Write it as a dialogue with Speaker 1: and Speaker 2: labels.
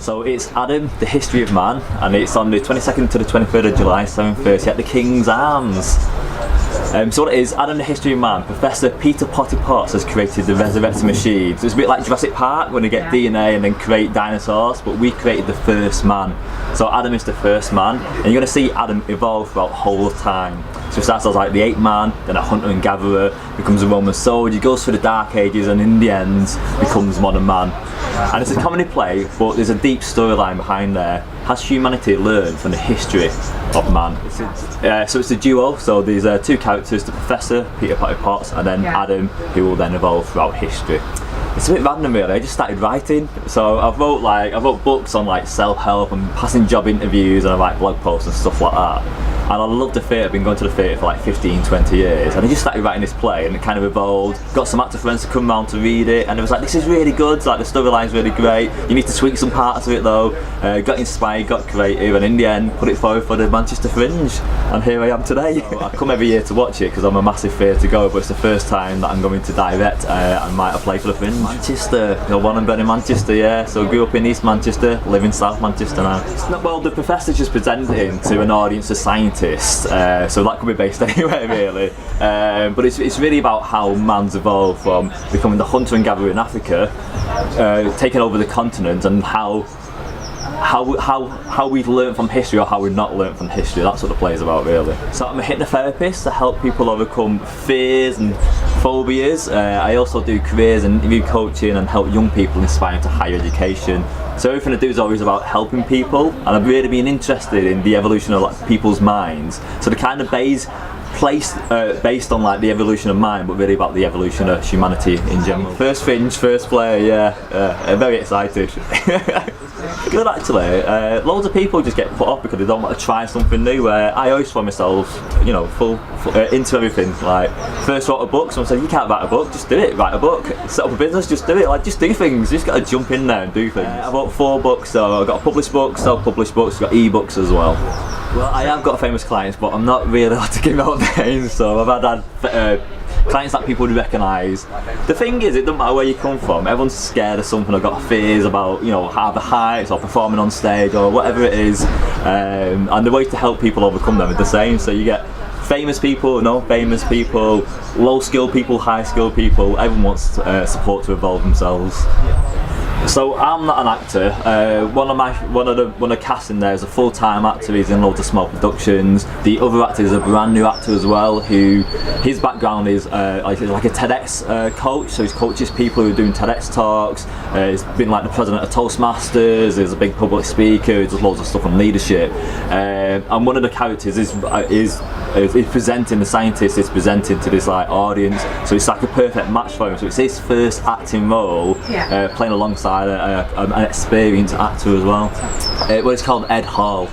Speaker 1: So it's Adam, the History of Man, and it's on the 22nd to the 23rd of July, 7:30 at the King's Arms. So what it is, Adam, the History of Man, Professor Peter Potty Potts has created the resurrecting machine. So it's a bit like Jurassic Park when they get DNA and then create dinosaurs, but we created the first man. So Adam is the first man, and you're going to see Adam evolve throughout the whole of time. So it starts as like the ape man, then a hunter and gatherer, becomes a Roman soldier, goes through the dark ages, and in the end becomes modern man. And it's a comedy play, but there's a deep storyline behind there. Has humanity learned from the history of man? So it's a duo, so there's two characters, the Professor, Peter Potty Potts, and then Adam, who will then evolve throughout history. It's a bit random really, I just started writing. So I wrote books on like self-help and passing job interviews, and I write blog posts and stuff like that. And I love the theatre, I've been going to the theatre for like 15-20 years, and I just started writing this play and it kind of evolved. Got some actor friends to come round to read it, and it was like, this is really good, like the storyline's really great, you need to tweak some parts of it though. Got inspired, got creative, and in the end put it forward for the Manchester Fringe, and here I am today. So I come every year to watch it because I'm a massive theatre goer, but it's the first time that I'm going to direct and write a play for the Fringe. Manchester, you know, born and bred in Manchester, yeah, so I grew up in East Manchester, live in South Manchester now. Well, the Professor's just presenting to an audience of scientists, so that could be based anywhere really, but it's really about how man's evolved from becoming the hunter and gatherer in Africa, taking over the continent, and how we've learned from history or how we've not learned from history. That's what the play is about really. So I'm a hypnotherapist to help people overcome fears and phobias. I also do careers and interview coaching and help young people inspire to higher education. So everything I do is always about helping people, and I've really been interested in the evolution of like people's minds. So the kind of based on like the evolution of mind, but really about the evolution of humanity in general. First Fringe, first play, I'm very excited. Good actually. Loads of people just get put off because they don't want to try something new. I always find myself, you know, full into everything. Like, first wrote a book, someone said, you can't write a book, just do it, write a book. Set up a business, just do it, like just do things, you just got to jump in there and do things. I wrote 4 books, so I've got published books, self-published books, I've got e-books as well. Well, I have got famous clients, but I'm not really allowed to give out names, so I've had clients that people would recognise. The thing is, it doesn't matter where you come from, everyone's scared of something or got fears about, you know, either heights or performing on stage or whatever it is, and the way to help people overcome them are the same. So you get famous people, no famous people, low skilled people, high skilled people, everyone wants support to evolve themselves. So I'm not an actor. One of the cast in there is a full-time actor. He's in loads of small productions. The other actor is a brand new actor as well, who his background is like a TEDx coach. So he coaches people who are doing TEDx talks. He's been like the president of Toastmasters. He's a big public speaker. He does loads of stuff on leadership. And one of the characters is presenting, the scientist is presenting to this like audience. So it's like a perfect match for him. So it's his first acting role, playing alongside an experienced actor as well. Well, it's called Ed Hall.